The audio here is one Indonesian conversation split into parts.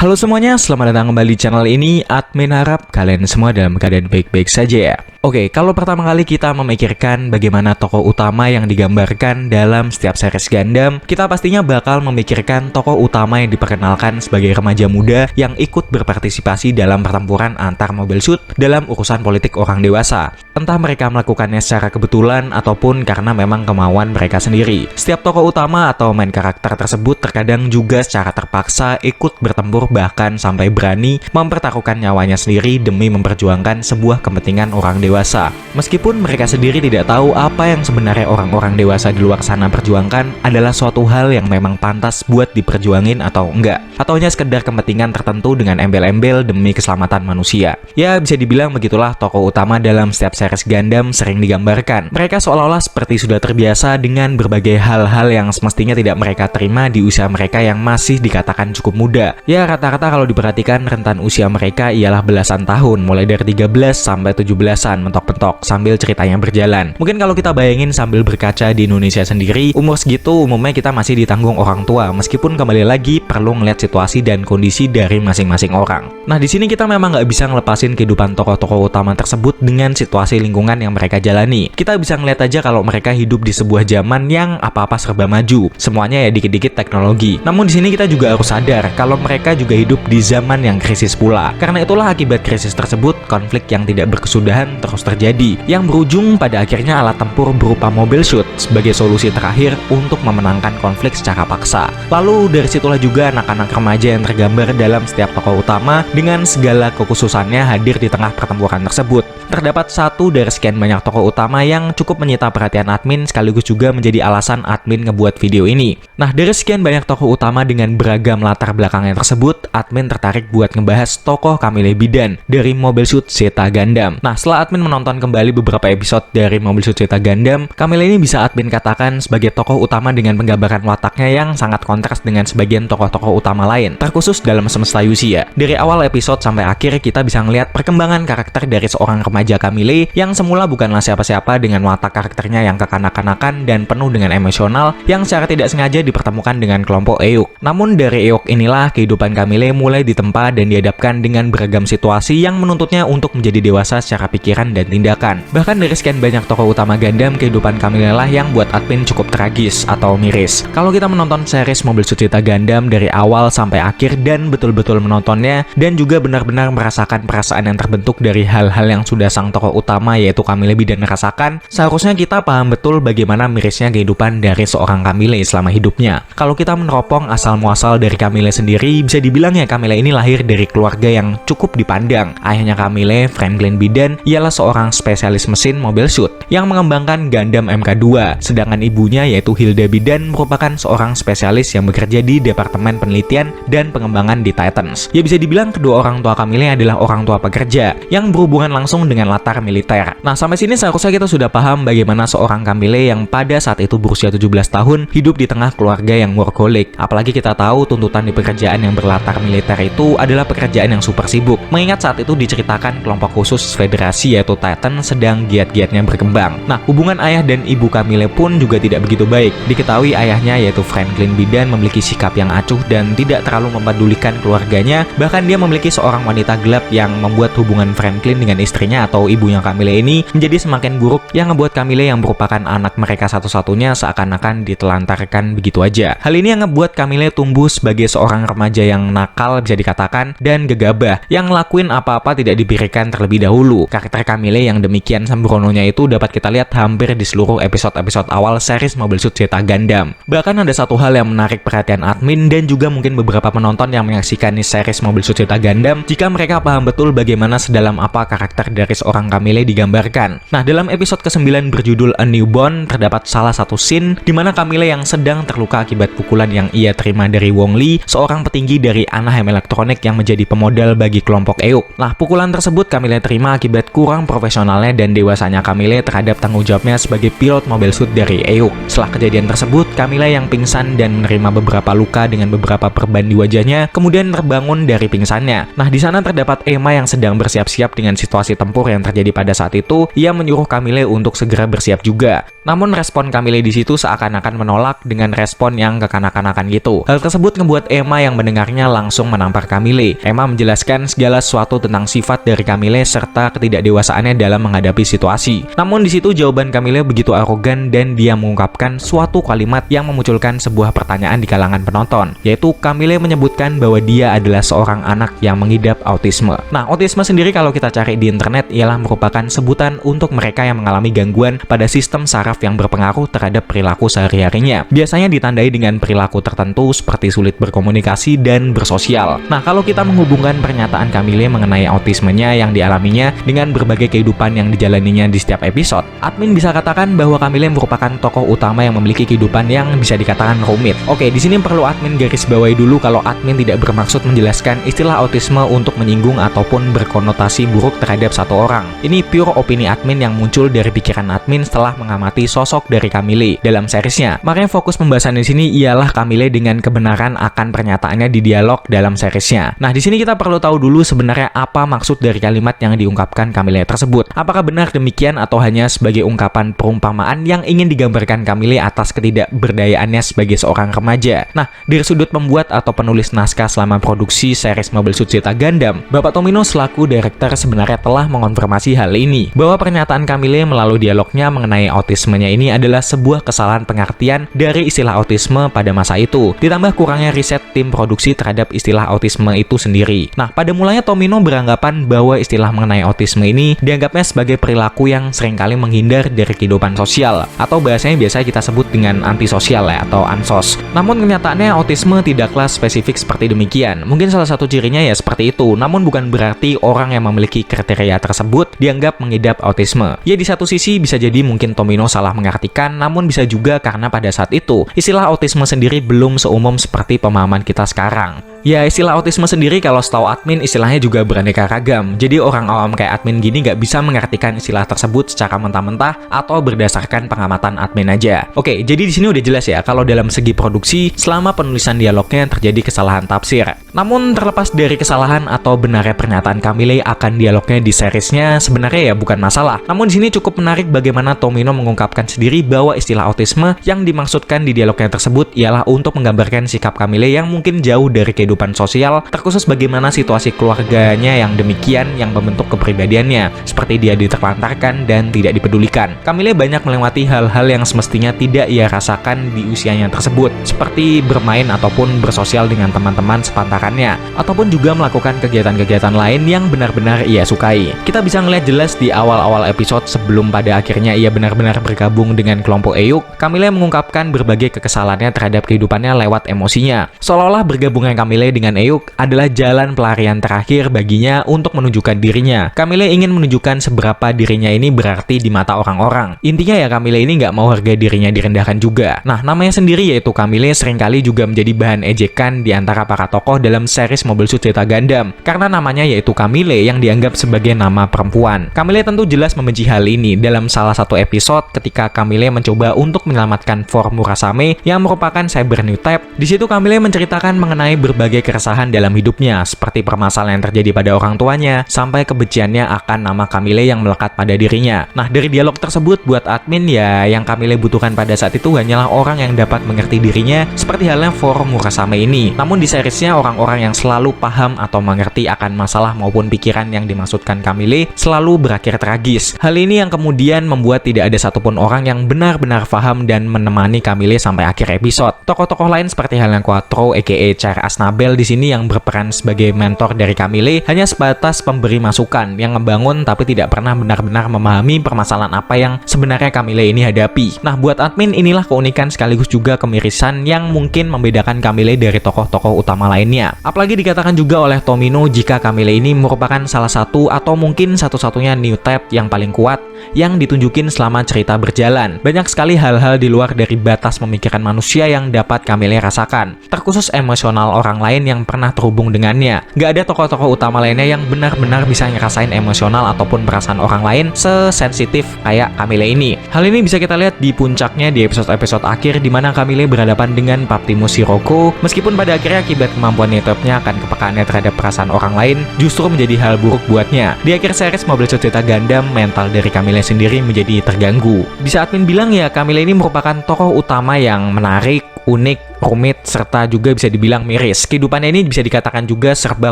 Halo semuanya, selamat datang kembali di channel ini. Admin harap kalian semua dalam keadaan baik-baik saja ya. Oke, kalau pertama kali kita memikirkan bagaimana tokoh utama yang digambarkan dalam setiap series Gundam, kita pastinya bakal memikirkan tokoh utama yang diperkenalkan sebagai remaja muda yang ikut berpartisipasi dalam pertempuran antar Mobile Suit dalam urusan politik orang dewasa. Entah mereka melakukannya secara kebetulan ataupun karena memang kemauan mereka sendiri. Setiap tokoh utama atau main karakter tersebut terkadang juga secara terpaksa ikut bertempur, bahkan sampai berani mempertaruhkan nyawanya sendiri demi memperjuangkan sebuah kepentingan orang dewasa. Meskipun mereka sendiri tidak tahu apa yang sebenarnya orang-orang dewasa di luar sana perjuangkan adalah suatu hal yang memang pantas buat diperjuangin atau enggak, atau hanya sekedar kepentingan tertentu dengan embel-embel demi keselamatan manusia. Ya, bisa dibilang begitulah tokoh utama dalam setiap series Gundam sering digambarkan. Mereka seolah-olah seperti sudah terbiasa dengan berbagai hal-hal yang semestinya tidak mereka terima di usia mereka yang masih dikatakan cukup muda. Ya, rata-rata kalau diperhatikan rentan usia mereka ialah belasan tahun, mulai dari 13 sampai 17-an mentok-mentok sambil ceritanya berjalan. Mungkin kalau kita bayangin sambil berkaca di Indonesia sendiri, umur segitu umumnya kita masih ditanggung orang tua, meskipun kembali lagi perlu ngeliat situasi dan kondisi dari masing-masing orang. Nah, di sini kita memang nggak bisa ngelepasin kehidupan tokoh-tokoh utama tersebut dengan situasi lingkungan yang mereka jalani. Kita bisa ngeliat aja kalau mereka hidup di sebuah zaman yang apa-apa serba maju, semuanya ya dikit-dikit teknologi. Namun di sini kita juga harus sadar kalau mereka juga hidup di zaman yang krisis pula. Karena itulah akibat krisis tersebut, konflik yang tidak berkesudahan terus terjadi, yang berujung pada akhirnya alat tempur berupa Mobile Suit sebagai solusi terakhir untuk memenangkan konflik secara paksa. Lalu dari situlah juga anak-anak remaja yang tergambar dalam setiap tokoh utama dengan segala kekhususannya hadir di tengah pertempuran tersebut. Terdapat satu dari sekian banyak tokoh utama yang cukup menyita perhatian admin, sekaligus juga menjadi alasan admin ngebuat video ini. Nah, dari sekian banyak tokoh utama dengan beragam latar belakangnya tersebut, admin tertarik buat ngebahas tokoh Camille Bidan dari Mobile Suit Zeta Gundam. Nah, setelah admin menonton kembali beberapa episode dari Mobile Suit Zeta Gundam, Camille ini bisa admin katakan sebagai tokoh utama dengan penggambaran wataknya yang sangat kontras dengan sebagian tokoh-tokoh utama lain, terkhusus dalam semesta Yusia. Dari awal episode sampai akhir kita bisa ngelihat perkembangan karakter dari seorang remaja Camille yang semula bukanlah siapa-siapa dengan watak karakternya yang kekanak-kanakan dan penuh dengan emosional yang secara tidak sengaja dipertemukan dengan kelompok EOK. Namun dari EOK inilah kehidupan Camille mulai ditempa dan dihadapkan dengan beragam situasi yang menuntutnya untuk menjadi dewasa secara pikiran dan tindakan. Bahkan dari sekian banyak tokoh utama Gundam, kehidupan Camille lah yang buat admin cukup tragis atau miris. Kalau kita menonton series Mobile Suit Zeta Gundam dari awal sampai akhir dan betul-betul menontonnya dan juga benar-benar merasakan perasaan yang terbentuk dari hal-hal yang sudah sang tokoh utama yaitu Camille Bidan rasakan, seharusnya kita paham betul bagaimana mirisnya kehidupan dari seorang Camille selama hidupnya. Kalau kita meneropong asal-muasal dari Camille sendiri, bisa dibilang ya Camille ini lahir dari keluarga yang cukup dipandang. Ayahnya Camille, Franklin Bidan, ialah seorang spesialis mesin Mobile Suit yang mengembangkan Gundam MK2, sedangkan ibunya yaitu Hilda Bidan merupakan seorang spesialis yang bekerja di Departemen Penelitian dan Pengembangan di Titans. Ya, bisa dibilang kedua orang tua Camille adalah orang tua pekerja yang berhubungan langsung dengan latar militer. Nah, sampai sini seharusnya kita sudah paham bagaimana seorang Camille yang pada saat itu berusia 17 tahun hidup di tengah keluarga yang workaholic. Apalagi kita tahu tuntutan di pekerjaan yang berlatar militer itu adalah pekerjaan yang super sibuk. Mengingat saat itu diceritakan kelompok khusus federasi yaitu Titan sedang giat-giatnya berkembang. Nah, hubungan ayah dan ibu Camille pun juga tidak begitu baik. Diketahui ayahnya yaitu Franklin Bidan memiliki sikap yang acuh dan tidak terlalu mempedulikan keluarganya. Bahkan dia memiliki seorang wanita gelap yang membuat hubungan Franklin dengan istrinya atau ibunya Camille ini menjadi semakin buruk, yang ngebuat Camille yang merupakan anak mereka satu-satunya seakan-akan ditelantarkan begitu aja. Hal ini yang ngebuat Camille tumbuh sebagai seorang remaja yang nakal bisa dikatakan dan gegabah, yang ngelakuin apa-apa tidak dipikirkan terlebih dahulu. Karakter Camille yang demikian sembrononya itu dapat kita lihat hampir di seluruh episode-episode awal series Mobile Suit Zeta Gundam. Bahkan ada satu hal yang menarik perhatian admin dan juga mungkin beberapa penonton yang menyaksikan series Mobile Suit Zeta Gundam jika mereka paham betul bagaimana sedalam apa karakter dari seorang Camille digambarkan. Nah, dalam episode ke-9 berjudul A Newborn terdapat salah satu scene di mana Camille yang sedang terluka akibat pukulan yang ia terima dari Wong Lee, seorang petinggi dari Anaheim Electronic yang menjadi pemodal bagi kelompok EOK. Nah, pukulan tersebut Camille terima akibat kurang tentang profesionalnya dan dewasanya Camille terhadap tanggung jawabnya sebagai pilot Mobile Suit dari Euk. Setelah kejadian tersebut, Camille yang pingsan dan menerima beberapa luka dengan beberapa perban di wajahnya, kemudian terbangun dari pingsannya. Nah, di sana terdapat Emma yang sedang bersiap-siap dengan situasi tempur yang terjadi pada saat itu. Ia menyuruh Camille untuk segera bersiap juga. Namun respon Camille di situ seakan-akan menolak dengan respon yang kekanak-kanakan gitu. Hal tersebut membuat Emma yang mendengarnya langsung menampar Camille. Emma menjelaskan segala sesuatu tentang sifat dari Camille serta ketidakdewasaannya dalam menghadapi situasi. Namun di situ jawaban Camille begitu arogan dan dia mengungkapkan suatu kalimat yang memunculkan sebuah pertanyaan di kalangan penonton, yaitu Camille menyebutkan bahwa dia adalah seorang anak yang mengidap autisme. Nah, autisme sendiri kalau kita cari di internet ialah merupakan sebutan untuk mereka yang mengalami gangguan pada sistem saraf yang berpengaruh terhadap perilaku sehari-harinya. Biasanya ditandai dengan perilaku tertentu seperti sulit berkomunikasi dan bersosial. Nah, kalau kita menghubungkan pernyataan Camille mengenai autismenya yang dialaminya dengan berbagai kehidupan yang dijalaninya di setiap episode, admin bisa katakan bahwa Camille merupakan tokoh utama yang memiliki kehidupan yang bisa dikatakan rumit. Oke, di sini perlu admin garis bawahi dulu kalau admin tidak bermaksud menjelaskan istilah autisme untuk menyinggung ataupun berkonotasi buruk terhadap satu orang. Ini pure opini admin yang muncul dari pikiran admin setelah mengamati sosok dari Camille dalam seriesnya. Makanya fokus pembahasan di sini ialah Camille dengan kebenaran akan pernyataannya di dialog dalam seriesnya. Nah, di sini kita perlu tahu dulu sebenarnya apa maksud dari kalimat yang diungkapkan Camille tersebut. Apakah benar demikian atau hanya sebagai ungkapan perumpamaan yang ingin digambarkan Camille atas ketidakberdayaannya sebagai seorang remaja? Nah, dari sudut pembuat atau penulis naskah selama produksi series Mobile Suit Zeta Gundam, Bapak Tomino selaku direktur sebenarnya telah mengonfirmasi hal ini, bahwa pernyataan Camille melalui dialognya mengenai autismenya ini adalah sebuah kesalahan pengertian dari istilah autisme pada masa itu, ditambah kurangnya riset tim produksi terhadap istilah autisme itu sendiri. Nah, pada mulanya Tomino beranggapan bahwa istilah mengenai autisme ini dianggapnya sebagai perilaku yang seringkali menghindar dari kehidupan sosial, atau bahasanya biasa kita sebut dengan antisosial ya, atau ansos. Namun kenyataannya autisme tidaklah spesifik seperti demikian. Mungkin salah satu cirinya ya seperti itu, namun bukan berarti orang yang memiliki kriteria tersebut dianggap mengidap autisme. Ya, di satu sisi bisa jadi mungkin Tomino salah mengartikan, namun bisa juga karena pada saat itu istilah autisme sendiri belum seumum seperti pemahaman kita sekarang. Ya, istilah autisme sendiri kalau setahu admin istilahnya juga beraneka ragam. Jadi orang awam kayak admin gini nggak bisa mengartikan istilah tersebut secara mentah-mentah atau berdasarkan pengamatan admin aja. Oke, jadi di sini udah jelas ya kalau dalam segi produksi selama penulisan dialognya terjadi kesalahan tafsir. Namun terlepas dari kesalahan atau benarnya pernyataan Camille akan dialognya di seriesnya sebenarnya ya bukan masalah. Namun di sini cukup menarik bagaimana Tomino mengungkapkan sendiri bahwa istilah autisme yang dimaksudkan di dialognya tersebut ialah untuk menggambarkan sikap Camille yang mungkin jauh dari kehidupan sosial, terkhusus bagaimana situasi keluarganya yang demikian yang membentuk kepribadiannya, seperti dia diterlantarkan dan tidak dipedulikan. Camille banyak melewati hal-hal yang semestinya tidak ia rasakan di usianya tersebut, seperti bermain ataupun bersosial dengan teman-teman sepantarannya, ataupun juga melakukan kegiatan-kegiatan lain yang benar-benar ia sukai. Kita bisa ngeliat jelas di awal-awal episode sebelum pada akhirnya ia benar-benar bergabung dengan kelompok Euk, Camille mengungkapkan berbagai kekesalannya terhadap kehidupannya lewat emosinya. Seolah-olah bergabungnya Camille dengan Euk adalah jalan pelarian terakhir baginya untuk menunjukkan dirinya. Camille ingin menunjukkan seberapa dirinya ini berarti di mata orang-orang. Intinya ya Camille ini nggak mau harga dirinya direndahkan juga. Nah, namanya sendiri yaitu Camille seringkali juga menjadi bahan ejekan di antara para tokoh dalam series Mobile Suit Zeta Gundam, karena namanya yaitu Camille yang dianggap sebagai nama perempuan. Camille tentu jelas membenci hal ini dalam salah satu episode ketika Camille mencoba untuk menyelamatkan Form Murasame yang merupakan cyber new type. Di situ Camille menceritakan mengenai berbagai keresahan dalam hidupnya, seperti permasalahan yang terjadi pada orang tuanya, sampai kebenciannya akan nama Camille yang melekat pada dirinya. Nah, dari dialog tersebut buat admin ya, yang Camille butuhkan pada saat itu hanyalah orang yang dapat mengerti dirinya, seperti halnya Form Murasame ini. Namun di seriesnya, orang-orang yang selalu paham atau mengerti akan masalah maupun pikiran yang dimaksudkan Camille selalu berakhir tragis. Hal ini yang kemudian membuat tidak ada satupun orang yang benar-benar paham dan menemani Camille sampai akhir episode. Tokoh-tokoh lain seperti halnya Quattro aka Chair Aznable di sini yang berperan sebagai mentor dari Camille hanya sebatas pemberi masukan yang ngebangun tapi tidak pernah benar-benar memahami permasalahan apa yang sebenarnya Camille ini hadapi. Nah, buat admin inilah keunikan sekaligus juga kemirisan yang mungkin membedakan Camille dari tokoh-tokoh utama lainnya. Apalagi dikatakan juga oleh Tomino jika Camille ini merupakan salah satu atau mungkin satu-satunya new type yang paling kuat yang ditunjukin selama cerita berjalan. Banyak sekali hal-hal di luar dari batas pemikiran manusia yang dapat Camille rasakan, terkhusus emosional orang lain lain yang pernah terhubung dengannya. Gak ada tokoh-tokoh utama lainnya yang benar-benar bisa ngerasain emosional ataupun perasaan orang lain sesensitif kayak Camille ini. Hal ini bisa kita lihat di puncaknya di episode-episode akhir di mana Camille berhadapan dengan Paptimus Sirocco. Meskipun pada akhirnya akibat kemampuan Newtype-nya akan kepekaannya terhadap perasaan orang lain justru menjadi hal buruk buatnya. Di akhir series Mobile Suit Gundam Gundam, mental dari Camille sendiri menjadi terganggu. Bisa admin bilang ya, Camille ini merupakan tokoh utama yang menarik, unik, rumit, serta juga bisa dibilang miris. Kehidupannya ini bisa dikatakan juga serba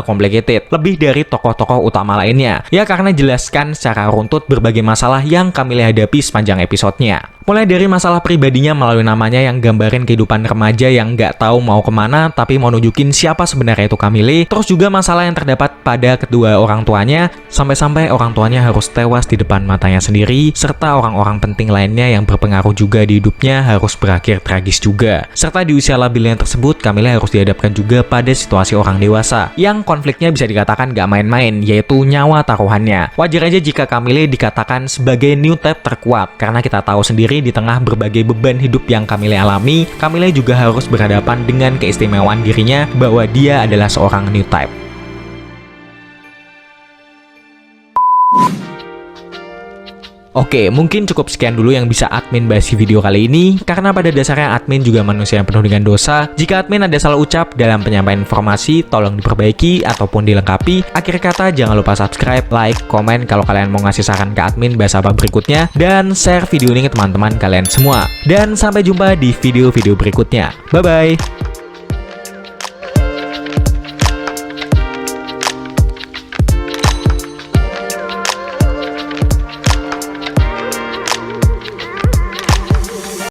complicated, lebih dari tokoh-tokoh utama lainnya. Ya karena jelaskan secara runtut berbagai masalah yang Camille hadapi sepanjang episodenya. Mulai dari masalah pribadinya melalui namanya yang gambarin kehidupan remaja yang nggak tahu mau kemana tapi mau nunjukin siapa sebenarnya itu Camille. Terus juga masalah yang terdapat pada kedua orang tuanya, sampai-sampai orang tuanya harus tewas di depan matanya sendiri, serta orang-orang penting lainnya yang berpengaruh juga di hidupnya harus berakhir tragis juga. Serta di usia labilnya tersebut, Camille harus dihadapkan juga pada situasi orang dewasa yang konfliknya bisa dikatakan gak main-main, yaitu nyawa taruhannya. Wajar aja jika Camille dikatakan sebagai Newtype terkuat, karena kita tahu sendiri di tengah berbagai beban hidup yang Camille alami, Camille juga harus berhadapan dengan keistimewaan dirinya bahwa dia adalah seorang Newtype. Oke, mungkin cukup sekian dulu yang bisa admin bahas di video kali ini, karena pada dasarnya admin juga manusia yang penuh dengan dosa. Jika admin ada salah ucap dalam penyampaian informasi, tolong diperbaiki ataupun dilengkapi. Akhir kata, jangan lupa subscribe, like, komen kalau kalian mau ngasih saran ke admin bahas apa berikutnya, dan share video ini ke teman-teman kalian semua. Dan sampai jumpa di video-video berikutnya. Bye-bye!